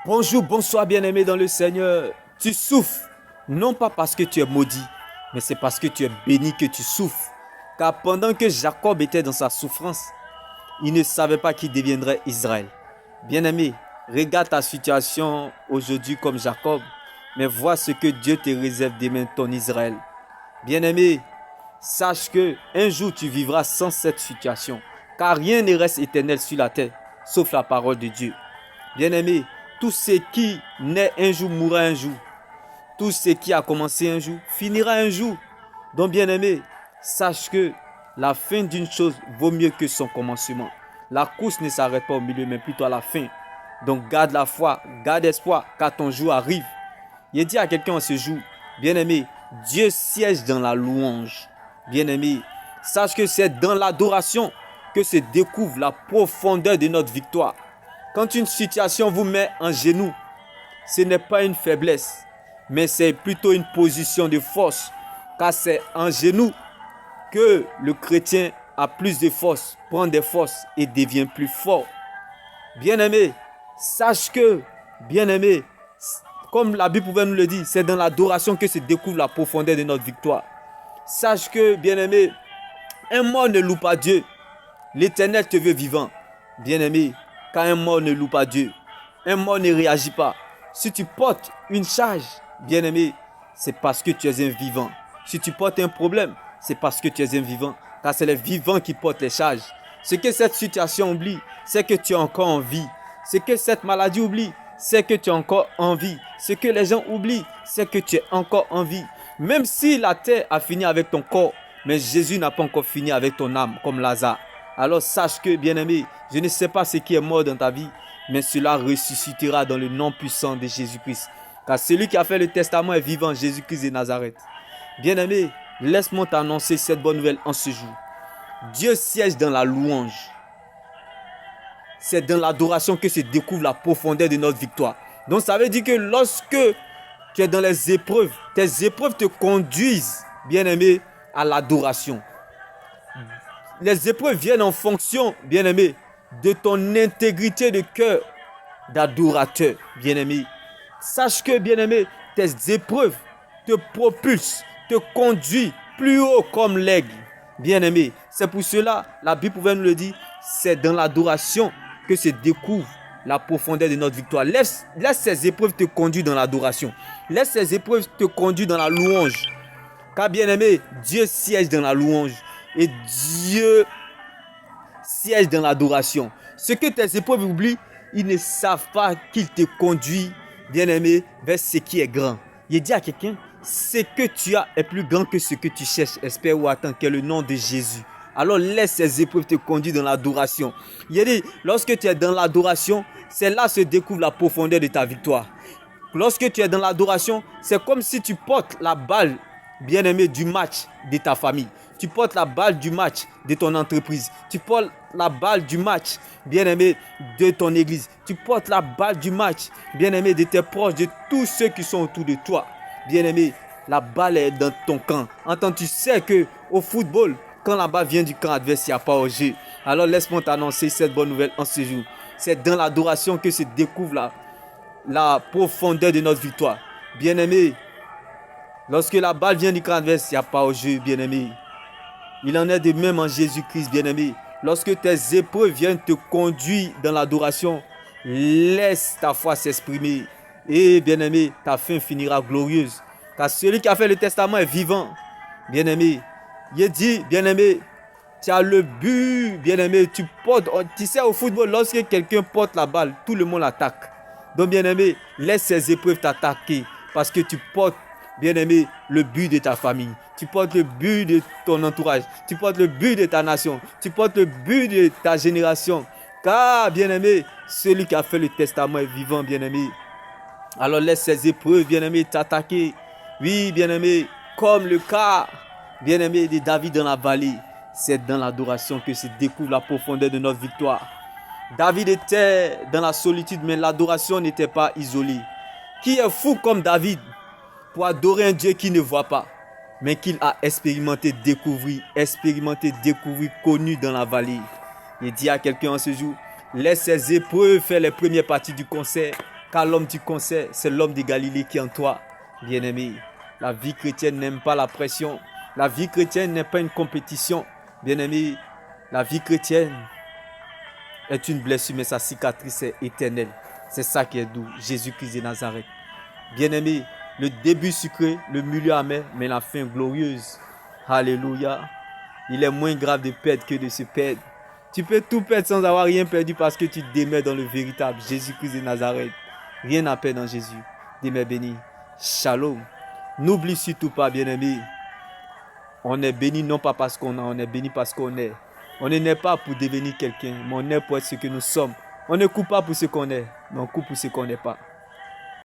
Bonjour, bonsoir bien-aimé dans le Seigneur. Tu souffres, non pas parce que tu es maudit, mais c'est parce que tu es béni que tu souffres. Car pendant que Jacob était dans sa souffrance, il ne savait pas qu'il deviendrait Israël. Bien-aimé, regarde ta situation aujourd'hui comme Jacob, mais vois ce que Dieu te réserve demain, ton Israël. Bien-aimé, sache que un jour tu vivras sans cette situation, car rien ne reste éternel sur la terre, sauf la parole de Dieu. Bien-aimé, tout ce qui naît un jour mourra un jour. Tout ce qui a commencé un jour finira un jour. Donc, bien-aimé, sache que la fin d'une chose vaut mieux que son commencement. La course ne s'arrête pas au milieu, mais plutôt à la fin. Donc, garde la foi, garde espoir, car ton jour arrive. Il dit à quelqu'un en ce jour, bien-aimé, Dieu siège dans la louange. Bien-aimé, sache que c'est dans l'adoration que se découvre la profondeur de notre victoire. Quand une situation vous met en genoux, ce n'est pas une faiblesse, mais c'est plutôt une position de force. Car c'est en genoux que le chrétien a plus de force, prend des forces et devient plus fort. Bien-aimé, sache que, bien-aimé, comme la Bible pouvait nous le dire, c'est dans l'adoration que se découvre la profondeur de notre victoire. Sache que, bien-aimé, un mort ne loue pas Dieu. L'Éternel te veut vivant. Bien-aimé, quand un mort ne loue pas Dieu, un mort ne réagit pas. Si tu portes une charge, bien-aimé, c'est parce que tu es un vivant. Si tu portes un problème, c'est parce que tu es un vivant. Car c'est les vivants qui portent les charges. Ce que cette situation oublie, c'est que tu es encore en vie. Ce que cette maladie oublie, c'est que tu es encore en vie. Ce que les gens oublient, c'est que tu es encore en vie. Même si la terre a fini avec ton corps, mais Jésus n'a pas encore fini avec ton âme, comme Lazare. Alors sache que, bien-aimé, je ne sais pas ce qui est mort dans ta vie, mais cela ressuscitera dans le nom puissant de Jésus-Christ. Car celui qui a fait le testament est vivant, Jésus-Christ de Nazareth. Bien-aimé, laisse-moi t'annoncer cette bonne nouvelle en ce jour. Dieu siège dans la louange. C'est dans l'adoration que se découvre la profondeur de notre victoire. Donc ça veut dire que lorsque tu es dans les épreuves, tes épreuves te conduisent, bien-aimé, à l'adoration. Les épreuves viennent en fonction, bien-aimé, de ton intégrité de cœur d'adorateur, bien-aimé. Sache que, bien-aimé, tes épreuves te propulsent, te conduisent plus haut comme l'aigle, bien-aimé. C'est pour cela, la Bible pouvait nous le dire, c'est dans l'adoration que se découvre la profondeur de notre victoire. Laisse ces épreuves te conduire dans l'adoration. Laisse ces épreuves te conduire dans la louange. Car, bien-aimé, Dieu siège dans la louange. Et Dieu siège dans l'adoration. Ce que tes épreuves oublient, ils ne savent pas qu'il te conduit, bien-aimé, vers ce qui est grand. Il dit à quelqu'un, ce que tu as est plus grand que ce que tu cherches, espère ou attends, qu'est le nom de Jésus. Alors laisse ces épreuves te conduire dans l'adoration. Il dit, lorsque tu es dans l'adoration, c'est là que se découvre la profondeur de ta victoire. Lorsque tu es dans l'adoration, c'est comme si tu portes la balle, bien-aimé, du match de ta famille. Tu portes la balle du match de ton entreprise. Tu portes la balle du match, bien-aimé, de ton église. Tu portes la balle du match, bien-aimé, de tes proches, de tous ceux qui sont autour de toi. Bien-aimé, la balle est dans ton camp. Entends, tu sais que au football, quand la balle vient du camp adverse, il n'y a pas au jeu. Alors laisse-moi t'annoncer cette bonne nouvelle en ce jour. C'est dans l'adoration que se découvre la profondeur de notre victoire. Bien-aimé, lorsque la balle vient du camp adverse, il n'y a pas au jeu, bien-aimé. Il en est de même en Jésus-Christ, bien-aimé. Lorsque tes épreuves viennent te conduire dans l'adoration, laisse ta foi s'exprimer. Et bien-aimé, ta fin finira glorieuse. Car celui qui a fait le testament est vivant. Bien-aimé, il dit, bien-aimé, tu as le but, bien-aimé, tu sais au football, lorsque quelqu'un porte la balle, tout le monde attaque. Donc, bien-aimé, laisse ces épreuves t'attaquer parce que tu portes, bien-aimé, le but de ta famille. Tu portes le but de ton entourage. Tu portes le but de ta nation. Tu portes le but de ta génération. Car, bien-aimé, celui qui a fait le testament est vivant, bien-aimé. Alors, laisse ces épreuves, bien-aimé, t'attaquer. Oui, bien-aimé, comme le cas, bien-aimé, de David dans la vallée. C'est dans l'adoration que se découvre la profondeur de notre victoire. David était dans la solitude, mais l'adoration n'était pas isolée. Qui est fou comme David pour adorer un Dieu qui ne voit pas, mais qu'il a expérimenté, découvert, connu dans la vallée. Il dit à quelqu'un en ce jour, laisse ces épreuves faire les premières parties du concert, Car l'homme du conseil, c'est l'homme de Galilée qui est en toi, bien-aimé. La vie chrétienne n'aime pas la pression. La vie chrétienne n'est pas une compétition, bien-aimé. La vie chrétienne est une blessure, mais sa cicatrice est éternelle. C'est ça qui est doux. Jésus-Christ de Nazareth. Bien-aimé, le début sucré, le milieu amer, mais la fin glorieuse. Alléluia. Il est moins grave de perdre que de se perdre. Tu peux tout perdre sans avoir rien perdu parce que tu demeures dans le véritable Jésus-Christ de Nazareth. Rien à perdre dans Jésus. Demeure béni. Shalom. N'oublie surtout pas, bien-aimé. On est béni non pas parce qu'on a, on est béni parce qu'on est. On n'est pas pour devenir quelqu'un, mais on est pour être ce que nous sommes. On ne coupe pas pour ce qu'on est, mais on coupe pour ce qu'on n'est pas.